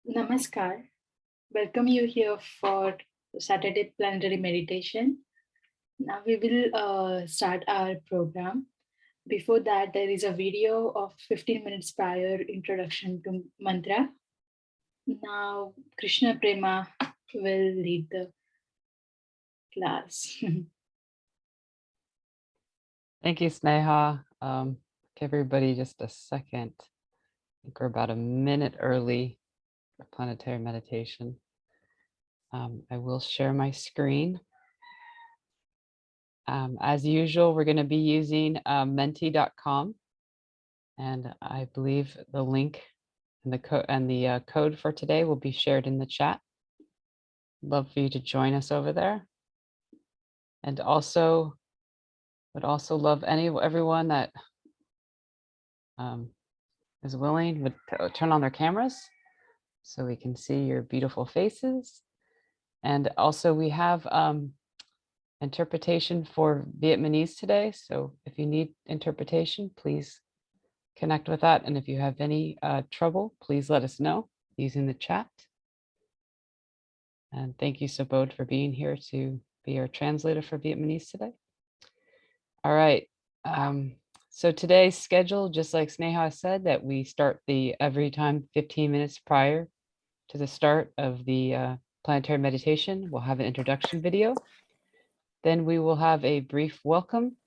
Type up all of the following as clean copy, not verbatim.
Namaskar. Welcome you here for Saturday Planetary Meditation. Now we will start our program. Before that, there is a video of 15 minutes prior introduction to mantra. Now Krishna Prema will lead the class. Thank you, Sneha. Give everybody just a second. I think we're about a minute early for planetary meditation. I will share my screen. As usual, we're going to be using menti.com, and I believe the link and the code for today will be shared in the chat. Love for you to join us over there, and also would also love everyone that is willing would turn on their cameras so we can see your beautiful faces. And also we have interpretation for Vietnamese today. So if you need interpretation, please connect with that. And if you have any trouble, please let us know using the chat. And thank you, Sabod, for being here to be our translator for Vietnamese today. All right. So today's schedule, just like Sneha said, that we start every time 15 minutes prior to the start of the planetary meditation, we'll have an introduction video. Then we will have a brief welcome,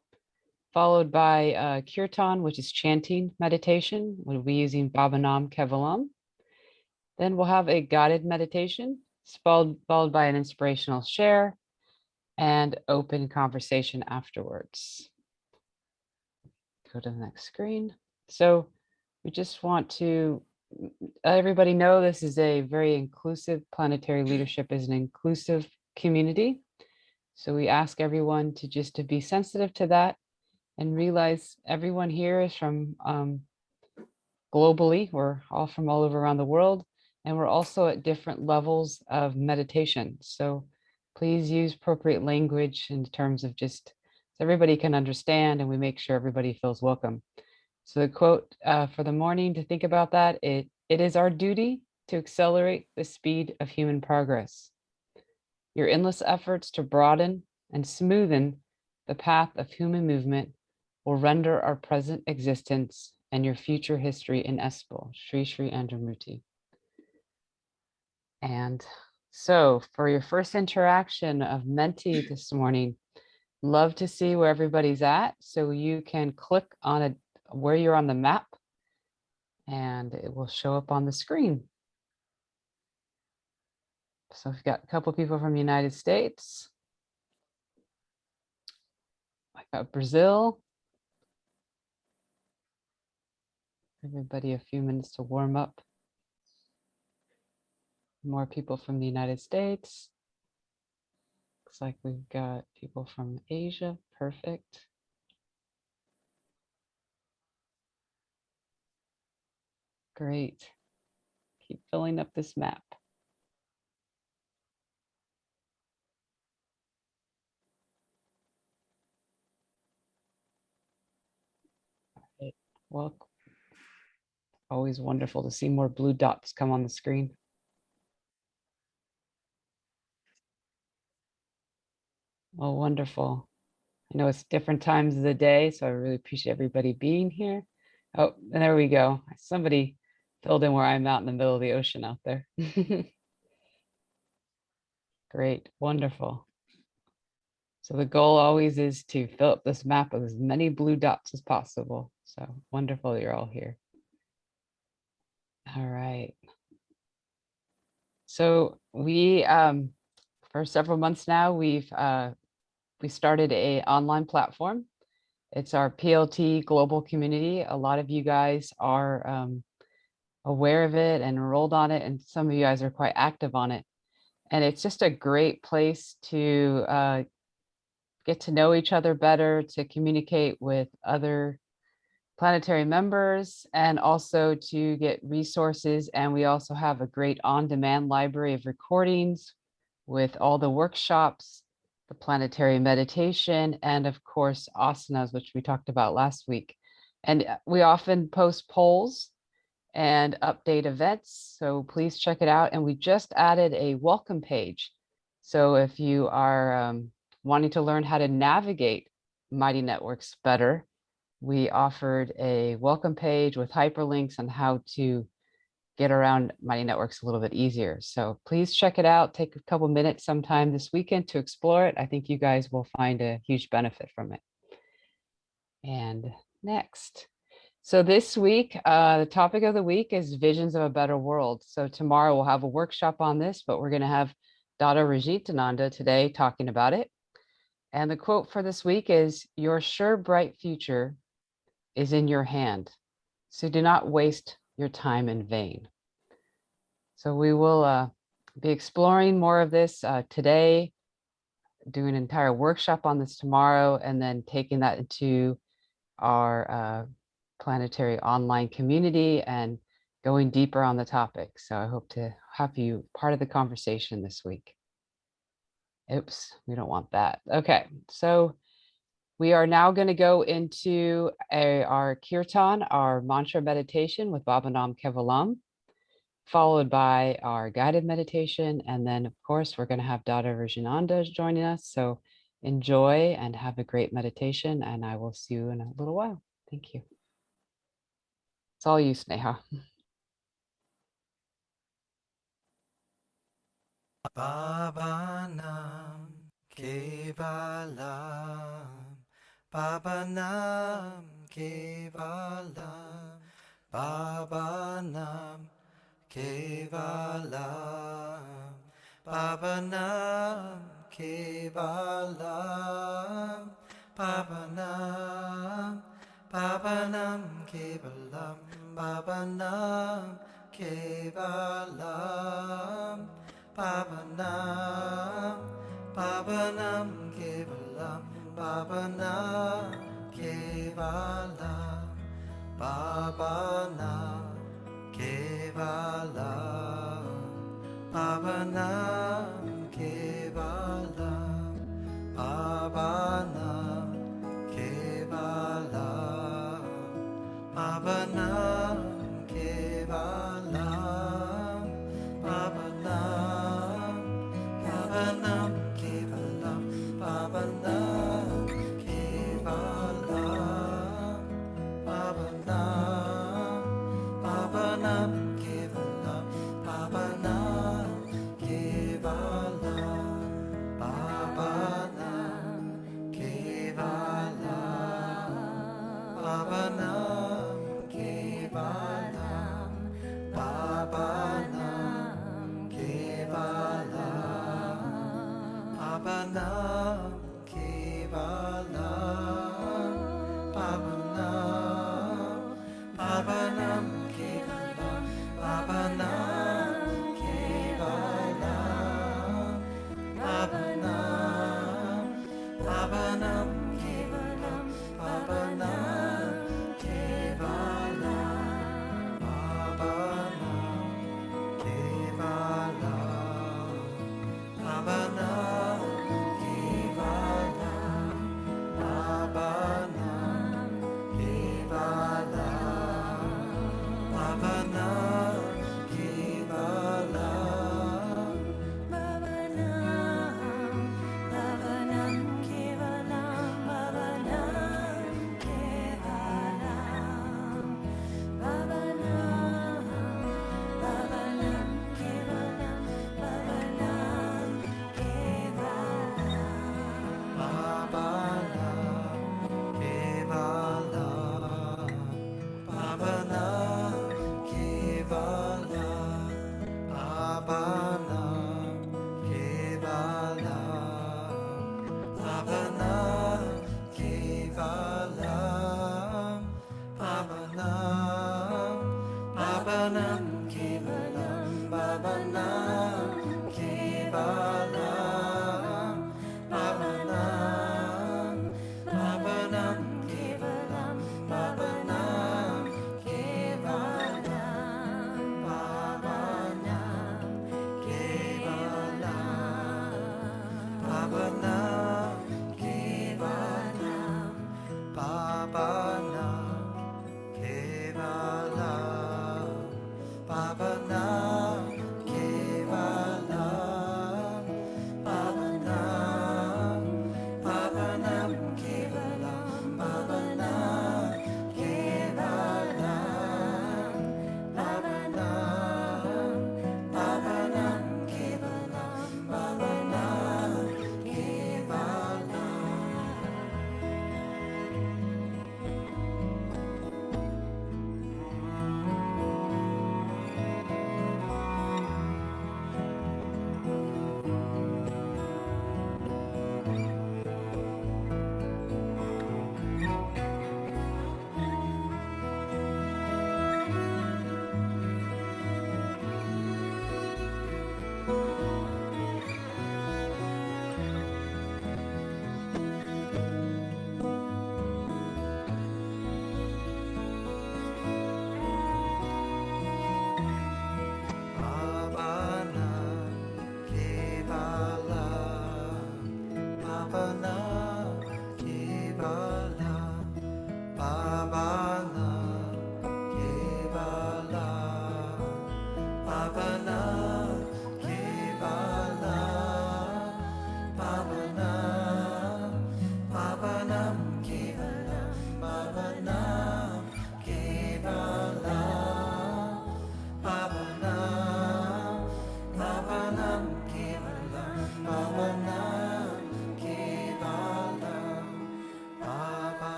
followed by kirtan, which is chanting meditation. We'll be using Bhavanam Kevalam. Then we'll have a guided meditation, followed by an inspirational share and open conversation afterwards. Go to the next screen. So we just want to let everybody know this is a very inclusive, planetary leadership is an inclusive community. So we ask everyone to be sensitive to that and realize everyone here is from globally, we're all from all over around the world, and we're also at different levels of meditation. So please use appropriate language in terms of just so everybody can understand and we make sure everybody feels welcome. So the quote for the morning to think about that, it is our duty to accelerate the speed of human progress. Your endless efforts to broaden and smoothen the path of human movement will render our present existence and your future history inevitable. Sri Sri Andramurti. And so for your first interaction of Menti this morning, love to see where everybody's at. So you can click on where you're on the map and it will show up on the screen. So we've got a couple people from the United States. I got Brazil. Everybody a few minutes to warm up. More people from the United States. Looks like we've got people from Asia. Perfect. Great. Keep filling up this map. All right. Well, always wonderful to see more blue dots come on the screen. Oh, wonderful. I know it's different times of the day, so I really appreciate everybody being here. Oh, and there we go. Somebody filled in where I'm out in the middle of the ocean out there. Great, wonderful. So the goal always is to fill up this map with as many blue dots as possible. So wonderful that you're all here. All right. So we, for several months now, we started an online platform. It's our PLT global community. A lot of you guys are aware of it and enrolled on it, and some of you guys are quite active on it. And it's just a great place to get to know each other better, to communicate with other planetary members, and also to get resources. And we also have a great on-demand library of recordings with all the workshops, the planetary meditation, and of course, asanas, which we talked about last week. And we often post polls and update events. So please check it out. And we just added a welcome page. So if you are wanting to learn how to navigate Mighty Networks better, we offered a welcome page with hyperlinks on how to get around Mighty Networks a little bit easier. So please check it out. Take a couple minutes sometime this weekend to explore it. I think you guys will find a huge benefit from it. And next. So this week, the topic of the week is visions of a better world. So tomorrow we'll have a workshop on this, but we're going to have Dada Rajitananda today talking about it. And the quote for this week is, "Your sure bright future is in your hand. So do not waste your time in vain." So we will be exploring more of this today, doing an entire workshop on this tomorrow, and then taking that into our planetary online community and going deeper on the topic. So I hope to have you part of the conversation this week. Oops, we don't want that. Okay, so we are now going to go into our kirtan, our mantra meditation with Baba Kevalam, followed by our guided meditation. And then, of course, we're going to have Dada Rajananda joining us. So enjoy and have a great meditation. And I will see you in a little while. Thank you. It's all you, Sneha. Baba Nam Kevalam, Baba Nam Kevalam, Baba Nam Kevalam, Baba Nam Kevalam, Baba Nam, Baba Nam Kevalam, Baba Nam Kevalam. Pavanam, Pavanam Kevalam, Pavanam Kevalam, Pavanam Kevalam, Pavanam Kevalam, Pavanam Kevalam, Pavanam Kevalam, Pavanam. Pavanam Kevalam, Pavanam Kevalam, Pavanam, Pavanam Kevalam, Pavanam Kevalam, Pavanam Kevalam, Pavanam Kevalam, Pavanam Kevalam. Pavanam Kevalam, Pavanam, Pavanam Kevalam, Pavanam Kevalam, Pavanam, Pavanam Kevalam, Pavanam Kevalam, Pavanam Kevalam, Pavanam. Kevalam, Pavanam Kevalam,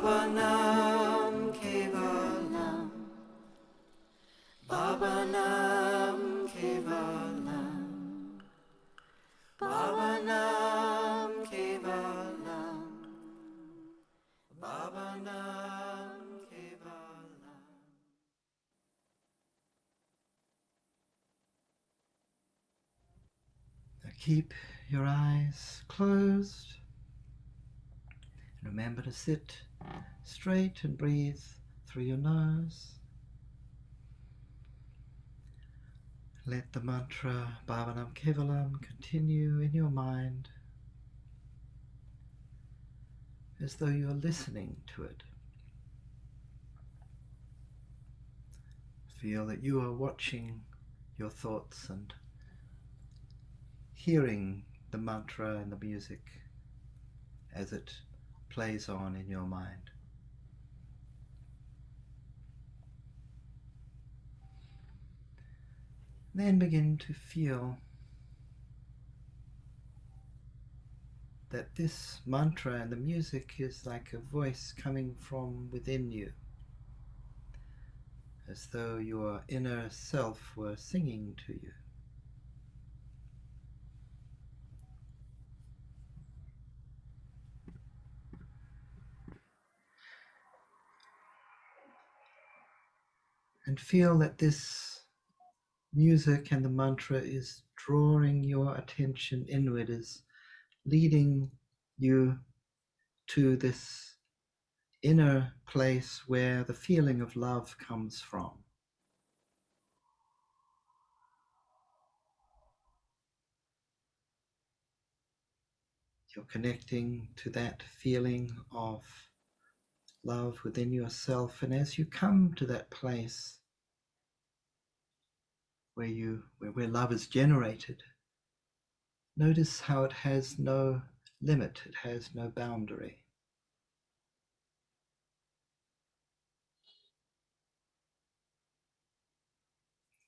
Baba Nam Kevalam, Baba Nam Kevalam, Baba Nam Kevalam, Baba Nam Kevalam. Now keep your eyes closed. Remember to sit straight and breathe through your nose. Let the mantra Bhavanam Kevalam continue in your mind as though you're listening to it. Feel that you are watching your thoughts and hearing the mantra and the music as it plays on in your mind. Then begin to feel that this mantra and the music is like a voice coming from within you, as though your inner self were singing to you. And feel that this music and the mantra is drawing your attention inward, is leading you to this inner place where the feeling of love comes from. You're connecting to that feeling of love within yourself, and as you come to that place where love is generated, notice how it has no limit, it has no boundary.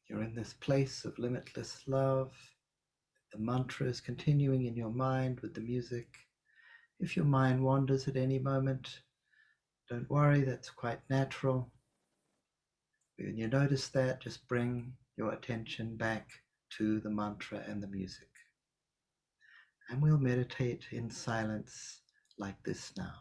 You're in this place of limitless love. The mantra is continuing in your mind with the music. If your mind wanders at any moment, don't worry, that's quite natural. When you notice that, just bring your attention back to the mantra and the music. And we'll meditate in silence like this now.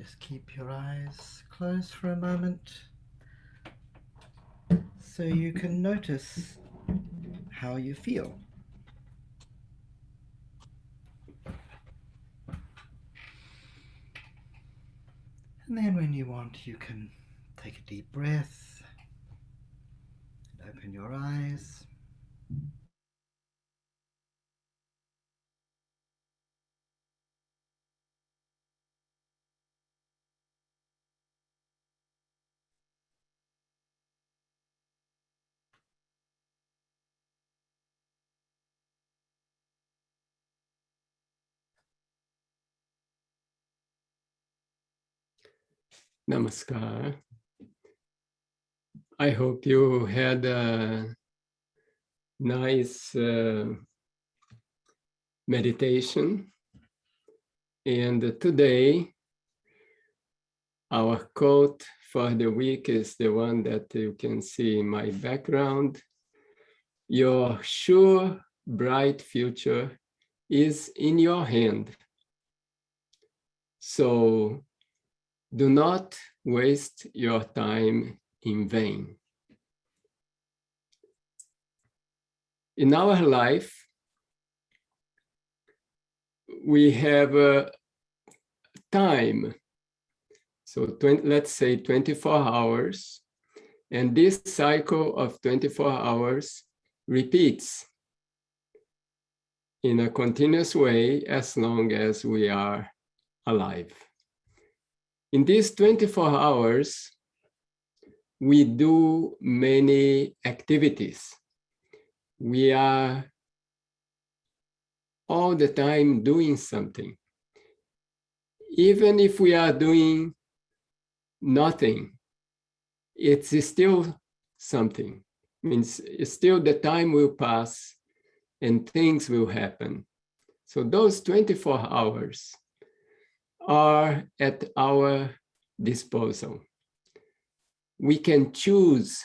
Just keep your eyes closed for a moment so you can notice how you feel. And then when you want, you can take a deep breath and open your eyes. Namaskar. I hope you had a nice meditation. And today, our quote for the week is the one that you can see in my background. Your sure, bright future is in your hand. So do not waste your time in vain. In our life, we have time. So let's say 24 hours. And this cycle of 24 hours repeats in a continuous way as long as we are alive. In these 24 hours, we do many activities. We are all the time doing something. Even if we are doing nothing, it's still something. Means still the time will pass and things will happen. So those 24 hours are at our disposal. We can choose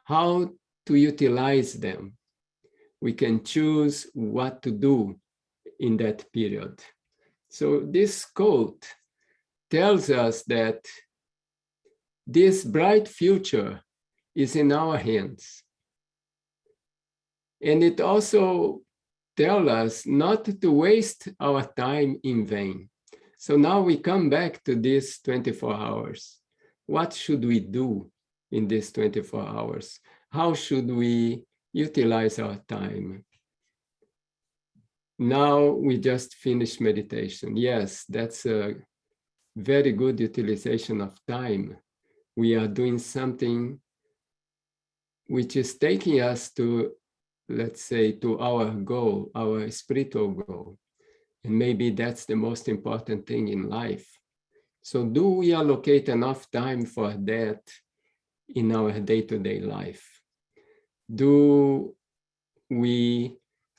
how to utilize them. We can choose what to do in that period. So this quote tells us that this bright future is in our hands. And it also tells us not to waste our time in vain. So now we come back to these 24 hours. What should we do in these 24 hours? How should we utilize our time? Now we just finished meditation. Yes, that's a very good utilization of time. We are doing something which is taking us to, let's say, to our goal, our spiritual goal. And maybe that's the most important thing in life. So do we allocate enough time for that in our day-to-day life? Do we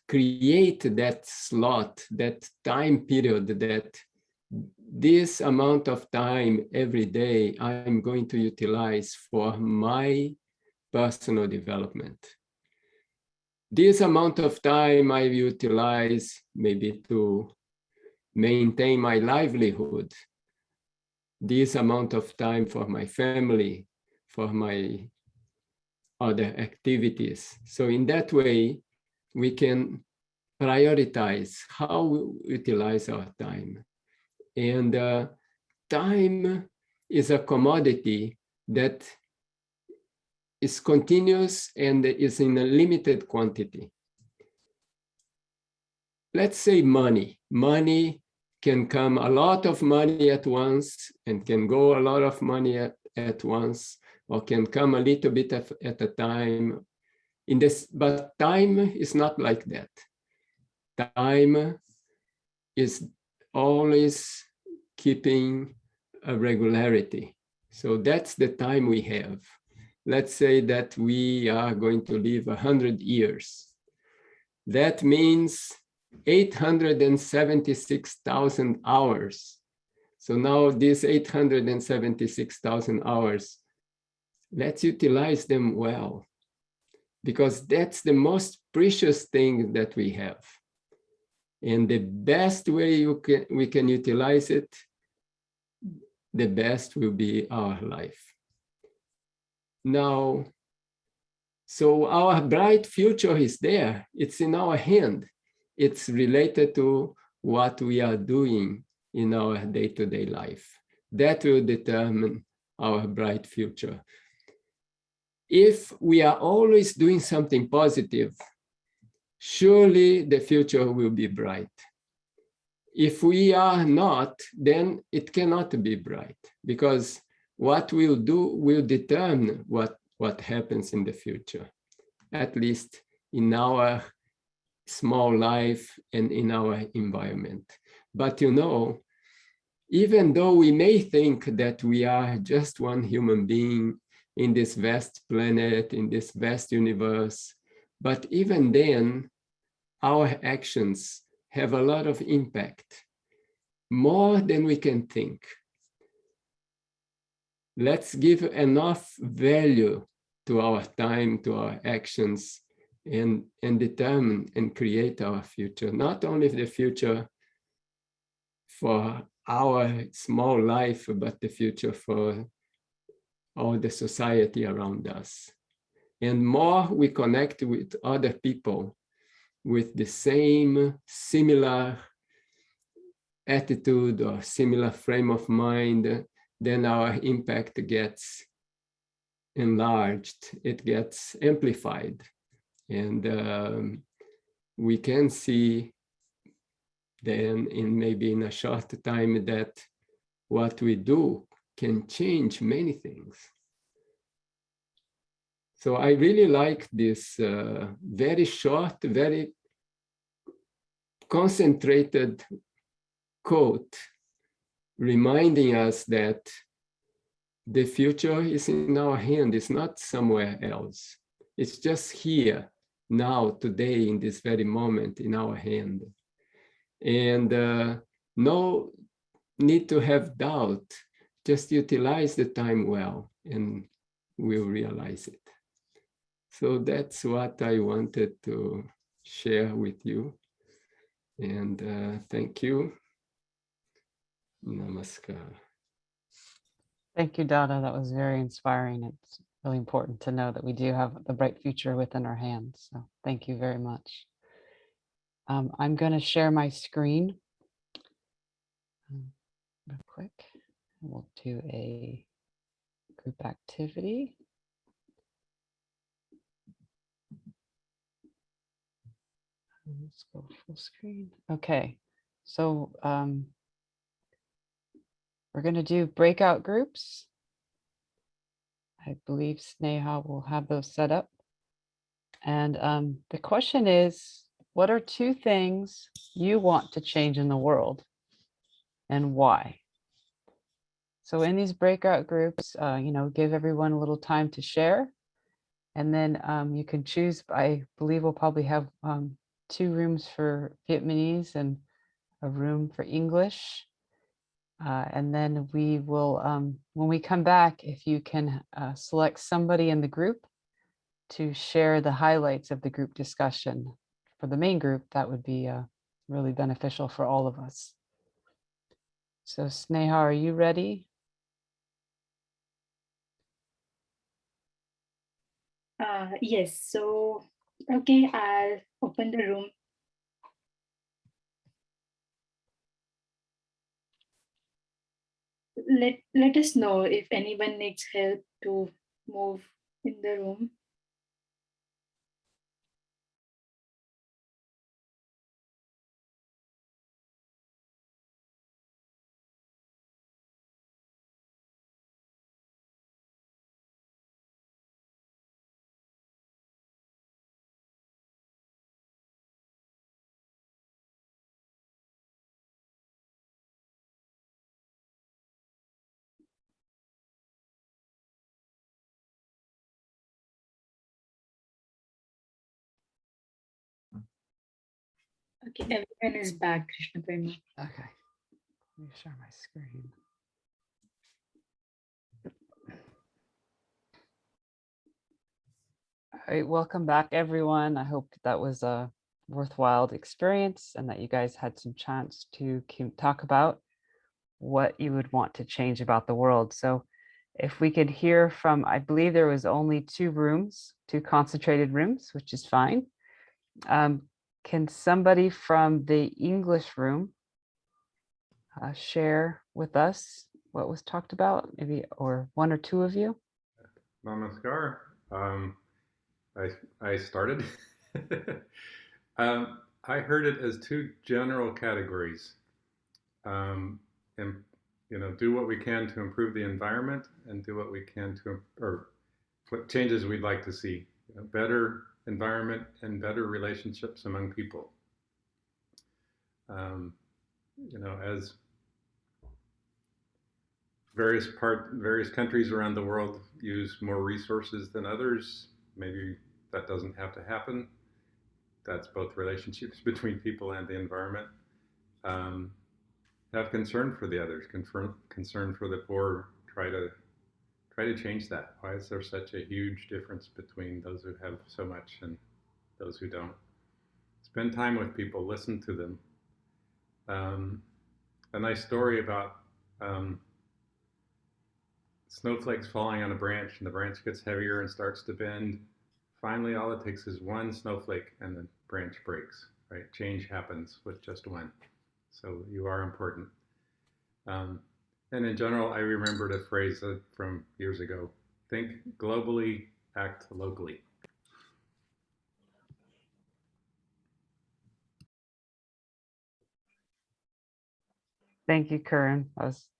create that slot, that time period, that this amount of time every day I'm going to utilize for my personal development? This amount of time I utilize maybe to maintain my livelihood. This amount of time for my family, for my other activities. So in that way, we can prioritize how we utilize our time. And time is a commodity that is continuous and is in a limited quantity. Let's say money. Money can come a lot of money at once and can go a lot of money at once, or can come a little bit at a time. But time is not like that. Time is always keeping a regularity. So that's the time we have. Let's say that we are going to live 100 years. That means 876,000 hours. So now these 876,000 hours, let's utilize them well, because that's the most precious thing that we have. And the best way we can utilize it the best will be our life. Now, so our bright future is there. It's in our hand. It's related to what we are doing in our day-to-day life. That will determine our bright future. If we are always doing something positive, surely the future will be bright. If we are not, then it cannot be bright, because what we'll do will determine what happens in the future, at least in our small life and in our environment. But you know, even though we may think that we are just one human being in this vast planet, in this vast universe, but even then, our actions have a lot of impact, more than we can think. Let's give enough value to our time, to our actions, and determine and create our future, not only the future for our small life, but the future for all the society around us. And more we connect with other people with the same similar attitude or similar frame of mind, then our impact gets enlarged, it gets amplified. And we can see then maybe in a short time that what we do can change many things. So I really like this very short, very concentrated quote, reminding us that the future is in our hand, it's not somewhere else. It's just here, now, today, in this very moment, in our hand. And no need to have doubt, just utilize the time well, and we'll realize it. So that's what I wanted to share with you. And thank you. Namaskar. Thank you, Dada. That was very inspiring. It's really important to know that we do have the bright future within our hands. So thank you very much. I'm going to share my screen real quick. We'll do a group activity. Let's go full screen. Okay, so we're going to do breakout groups. I believe Sneha will have those set up. And the question is, what are 2 things you want to change in the world and why? So in these breakout groups, give everyone a little time to share. And then you can choose, I believe we'll probably have 2 rooms for Vietnamese and a room for English. And then we will, when we come back, if you can select somebody in the group to share the highlights of the group discussion for the main group, that would be really beneficial for all of us. So Sneha, are you ready? Yes, so, okay, I'll open the room. Let us know if anyone needs help to move in the room. Okay, everyone is back, Krishna Prema. Okay, let me share my screen. All right, welcome back, everyone. I hope that was a worthwhile experience and that you guys had some chance to talk about what you would want to change about the world. So if we could hear from, I believe there was only 2 rooms, 2 concentrated rooms, which is fine. Can somebody from the English room share with us what was talked about, maybe, or 1 or 2 of you? Namaskar. I started. I heard it as 2 general categories, and do what we can to improve the environment, and do what we can to, or what changes we'd like to see. Better environment and better relationships among people. As various countries around the world use more resources than others, maybe that doesn't have to happen. That's both relationships between people and the environment. Have concern for the others, concern for the poor. Try to change that. Why is there such a huge difference between those who have so much and those who don't? Spend time with people, listen to them. A nice story about snowflakes falling on a branch, and the branch gets heavier and starts to bend. Finally, all it takes is 1 snowflake and the branch breaks, right? Change happens with just 1. So you are important. And in general, I remembered a phrase from years ago: think globally, act locally. Thank you, Curran.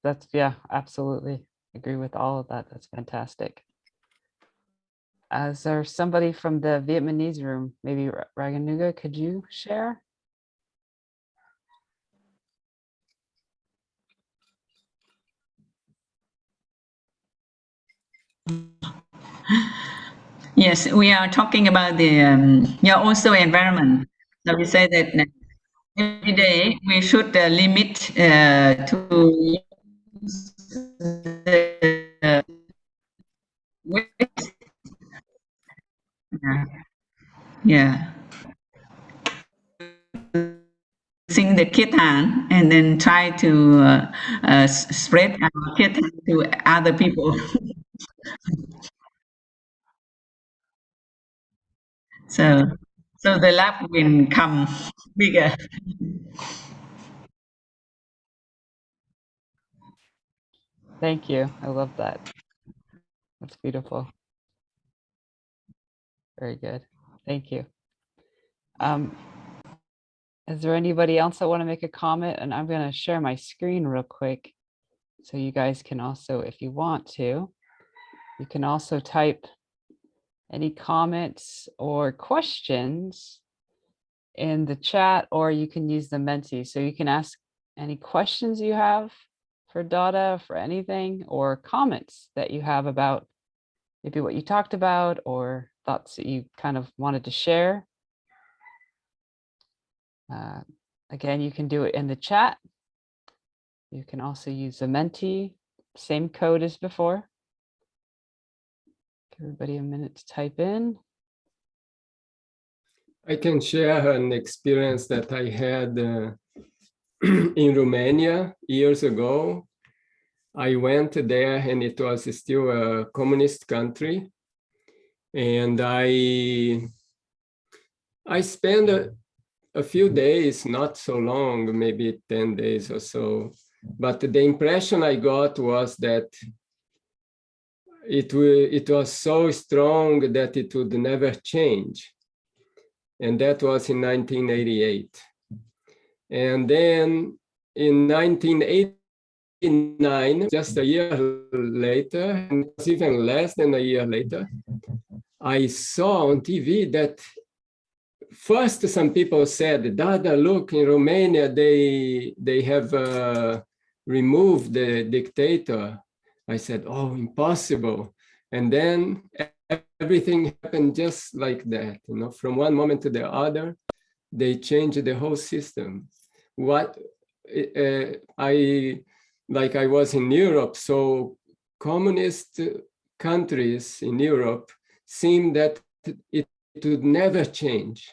That's yeah, absolutely. Agree with all of that. That's fantastic. Is there somebody from the Vietnamese room, maybe Raganuga, could you share? Yes, we are talking about the also environment. So we say that every day we should limit to use the waste. Yeah. Using the kirtan and then try to spread our kirtan to other people. So the love will come bigger. Thank you. I love that. That's beautiful. Very good. Thank you. Is there anybody else that want to make a comment? And I'm going to share my screen real quick so you guys can also, if you want to, you can also type any comments or questions in the chat, or you can use the Menti. So you can ask any questions you have for Dada, for anything, or comments that you have about maybe what you talked about or thoughts that you kind of wanted to share. Again, you can do it in the chat. You can also use the Menti, same code as before. Give everybody a minute to type in. I can share an experience that I had in Romania years ago. I went there and it was still a communist country. And I spent a few days, not so long, maybe 10 days or so. But the impression I got was that it was so strong that it would never change. And that was in 1988. And then in 1989, just a year later, and even less than a year later, I saw on TV that first some people said, Dada, look, in Romania, they have removed the dictator. I said, oh, impossible. And then everything happened just like that, from one moment to the other, they changed the whole system. I was in Europe, so communist countries in Europe seem that it would never change.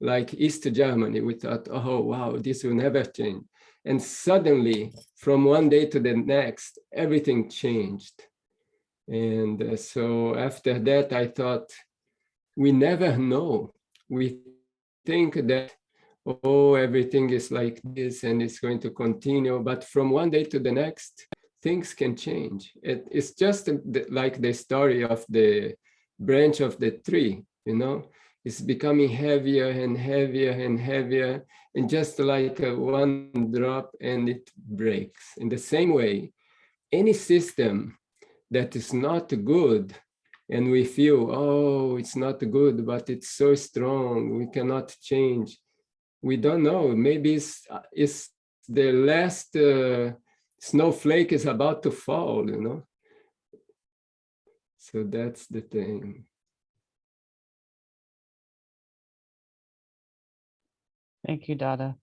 like East Germany. We thought, oh, wow, this will never change. And suddenly, from one day to the next, everything changed. And so after that, I thought, we never know. We think that, oh, everything is like this and it's going to continue. But from one day to the next, things can change. It's just like the story of the branch of the tree, you know? It's becoming heavier and heavier and heavier, and just like one drop and it breaks. In the same way, any system that is not good, and we feel, oh, it's not good, but it's so strong, we cannot change. We don't know, maybe it's the last snowflake is about to fall, you know? So that's the thing. Thank you, Dada.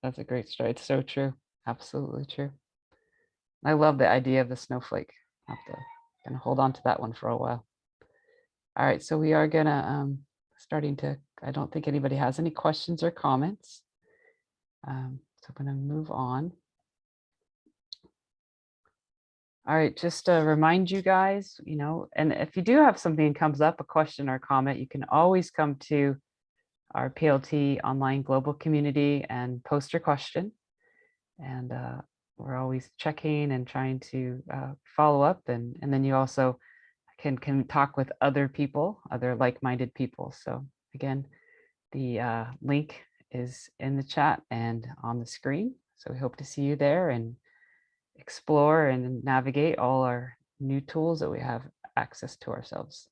That's a great story. It's so true. Absolutely true. I love the idea of the snowflake. I'll have to gonna hold on to that one for a while. All right, so we are gonna starting to. I don't think anybody has any questions or comments. So I'm gonna move on. All right, just to remind you guys, you know, and if you do have something that comes up, a question or comment, you can always come to our PLT online global community and post your question. And we're always checking and trying to follow up. And then you also can talk with other people, other like-minded people. So again, the link is in the chat and on the screen. So we hope to see you there and explore and navigate all our new tools that we have access to ourselves.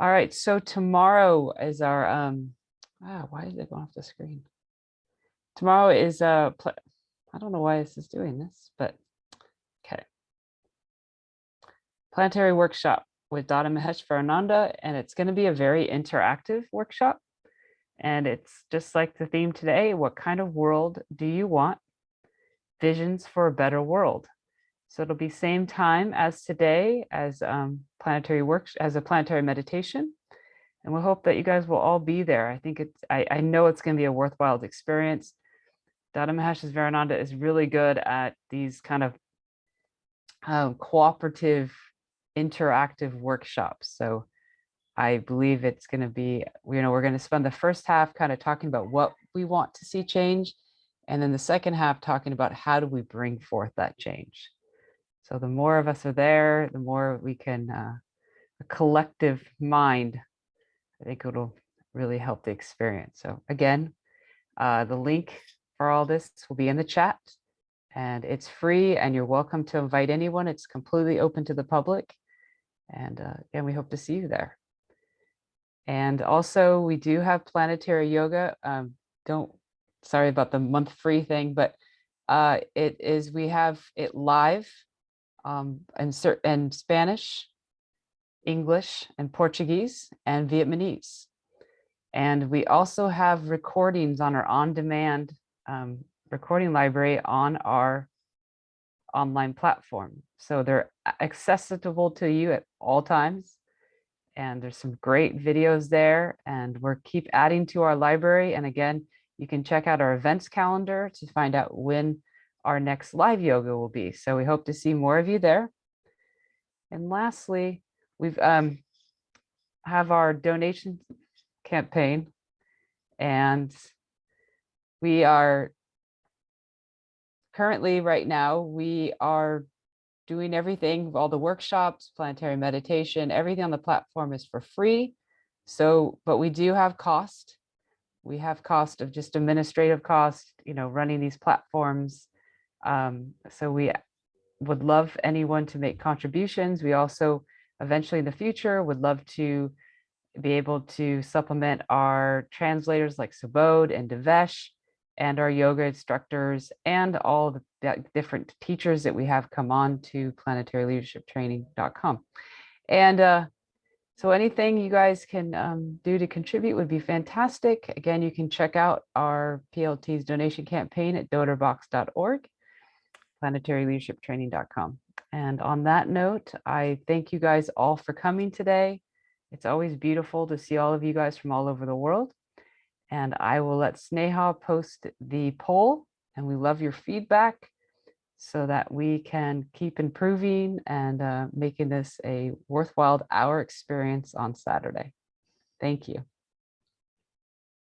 All right, so tomorrow is our, why is it going off the screen? Tomorrow is I don't know why this is doing this, but okay. Planetary workshop with Dada Mahesh Varananda, and it's going to be a very interactive workshop. And it's just like the theme today, what kind of world do you want? Visions for a better world. So it'll be same time as today as planetary meditation. And we hope that you guys will all be there. I think I know it's going to be a worthwhile experience. Dada Mahesh Varananda is really good at these kind of cooperative, interactive workshops. So I believe it's going to be, you know, we're going to spend the first half kind of talking about what we want to see change. And then the second half talking about how do we bring forth that change. So the more of us are there, the more we can, a collective mind, I think it'll really help the experience. So again, the link for all this will be in the chat, and it's free and you're welcome to invite anyone. It's completely open to the public. And again, we hope to see you there. And also we do have planetary yoga. Sorry about the month free thing, but we have it live in Spanish, English, and Portuguese, and Vietnamese. And we also have recordings on our on-demand recording library on our online platform. So they're accessible to you at all times. And there's some great videos there, and we're keep adding to our library. And again, you can check out our events calendar to find out when our next live yoga will be. So we hope to see more of you there. And lastly, we've have our donation campaign, and we are currently right now, we are doing everything, all the workshops, planetary meditation, everything on the platform is for free. So, but we do have cost. We have cost of just administrative cost, you know, running these platforms. So we would love anyone to make contributions. We also eventually in the future would love to be able to supplement our translators like Subodh and Devesh, and our yoga instructors and all the different teachers that we have come on to planetaryleadershiptraining.com. And so anything you guys can do to contribute would be fantastic. Again, you can check out our PLT's donation campaign at donorbox.org, planetaryleadershiptraining.com. And on that note, I thank you guys all for coming today. It's always beautiful to see all of you guys from all over the world. And I will let Sneha post the poll, and we love your feedback so that we can keep improving and making this a worthwhile hour experience on Saturday. Thank you.